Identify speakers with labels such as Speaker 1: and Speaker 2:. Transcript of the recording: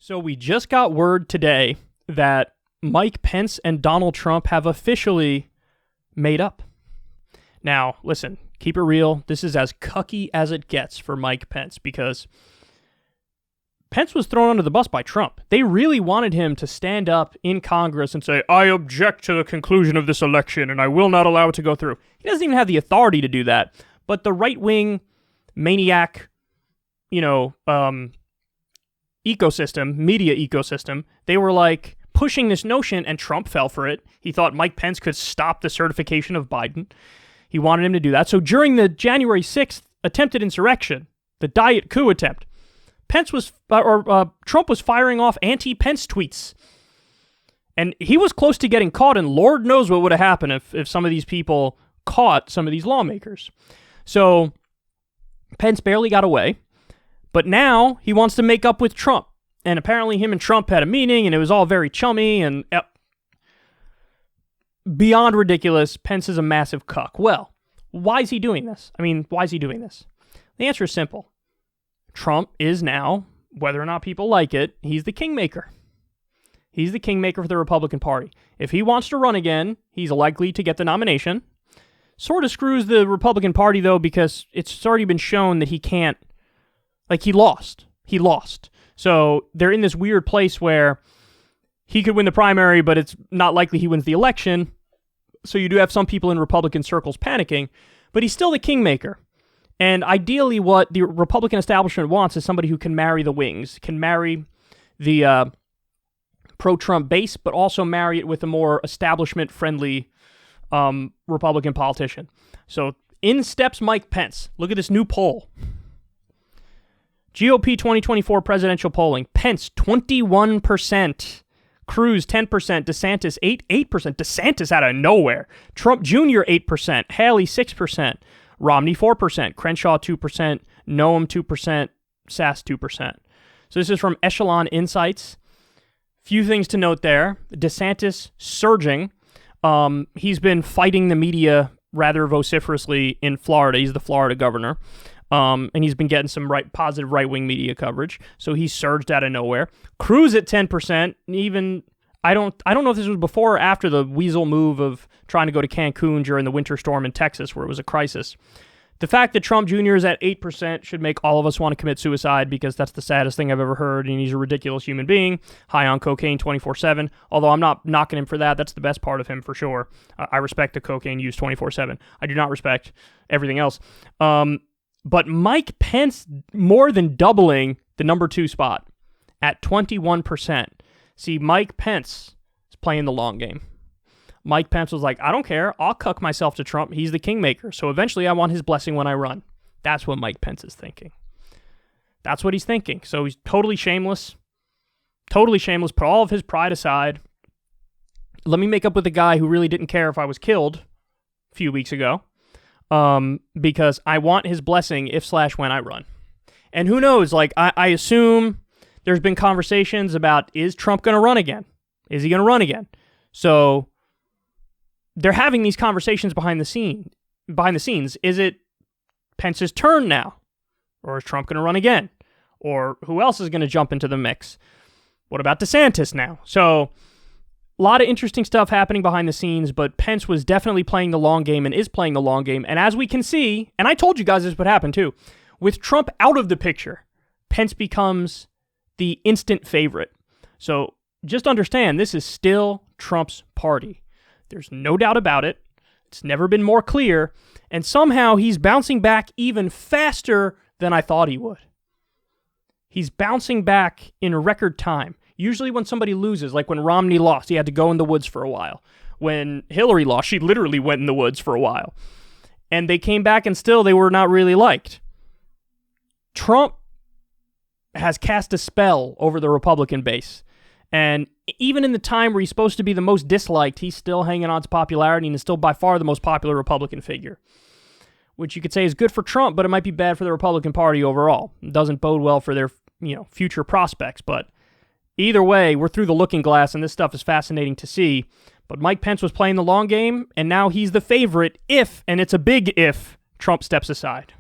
Speaker 1: So we just got word today that Mike Pence and Donald Trump have officially made up. Now, listen, keep it real. This is as cucky as it gets for Mike Pence because Pence was thrown under the bus by Trump. They really wanted him to stand up in Congress and say, I object to the conclusion of this election and I will not allow it to go through. He doesn't even have the authority to do that. But the right-wing maniac, ecosystem, media ecosystem, they were like pushing this notion and Trump fell for it. He thought Mike Pence could stop the certification of Biden. He wanted him to do that. So during the January 6th attempted insurrection, the diet coup attempt, Trump was firing off anti-Pence tweets. And he was close to getting caught, and Lord knows what would have happened if some of these people caught some of these lawmakers. So Pence barely got away. But now he wants to make up with Trump. And apparently him and Trump had a meeting and it was all very chummy and beyond ridiculous. Pence is a massive cuck. Well, why is he doing this? Why is he doing this? The answer is simple. Trump is now, whether or not people like it, he's the kingmaker. He's the kingmaker for the Republican Party. If he wants to run again, he's likely to get the nomination. Sort of screws the Republican Party, though, because it's already been shown that he can't. He lost. He lost. So they're in this weird place where he could win the primary, but it's not likely he wins the election. So you do have some people in Republican circles panicking, but he's still the kingmaker. And ideally what the Republican establishment wants is somebody who can marry the wings, can marry the pro-Trump base, but also marry it with a more establishment-friendly Republican politician. So in steps Mike Pence. Look at this new poll. GOP 2024 presidential polling. Pence, 21%. Cruz, 10%. DeSantis, 8%. DeSantis out of nowhere. Trump Jr., 8%. Haley, 6%. Romney, 4%. Crenshaw, 2%. Noem, 2%. Sass, 2%. So this is from Echelon Insights. Few things to note there. DeSantis surging. He's been fighting the media rather vociferously in Florida. He's the Florida governor. And he's been getting some positive right-wing media coverage. So he surged out of nowhere. Cruz at 10%. Even I don't know if this was before or after the weasel move of trying to go to Cancun during the winter storm in Texas where it was a crisis. The fact that Trump Jr. is at 8% should make all of us want to commit suicide because that's the saddest thing I've ever heard, and he's a ridiculous human being, high on cocaine 24/7, although I'm not knocking him for that. That's the best part of him for sure. I respect the cocaine use 24/7. I do not respect everything else. But Mike Pence more than doubling the number 2 spot at 21%. See, Mike Pence is playing the long game. Mike Pence was like, I don't care. I'll cuck myself to Trump. He's the kingmaker. So eventually I want his blessing when I run. That's what Mike Pence is thinking. That's what he's thinking. So he's totally shameless. Totally shameless. Put all of his pride aside. Let me make up with a guy who really didn't care if I was killed a few weeks ago. Because I want his blessing if/when I run. And who knows, I assume there's been conversations about, is Trump going to run again? Is he going to run again? So they're having these conversations behind the scenes. Is it Pence's turn now? Or is Trump going to run again? Or who else is going to jump into the mix? What about DeSantis now? So a lot of interesting stuff happening behind the scenes, but Pence was definitely playing the long game and is playing the long game. And as we can see, and I told you guys this would happen too, with Trump out of the picture, Pence becomes the instant favorite. So just understand, this is still Trump's party. There's no doubt about it. It's never been more clear. And somehow he's bouncing back even faster than I thought he would. He's bouncing back in record time. Usually when somebody loses, like when Romney lost, he had to go in the woods for a while. When Hillary lost, she literally went in the woods for a while. And they came back and still they were not really liked. Trump has cast a spell over the Republican base. And even in the time where he's supposed to be the most disliked, he's still hanging on to popularity and is still by far the most popular Republican figure. Which you could say is good for Trump, but it might be bad for the Republican Party overall. It doesn't bode well for their future prospects, but either way, we're through the looking glass, and this stuff is fascinating to see. But Mike Pence was playing the long game, and now he's the favorite if, and it's a big if, Trump steps aside.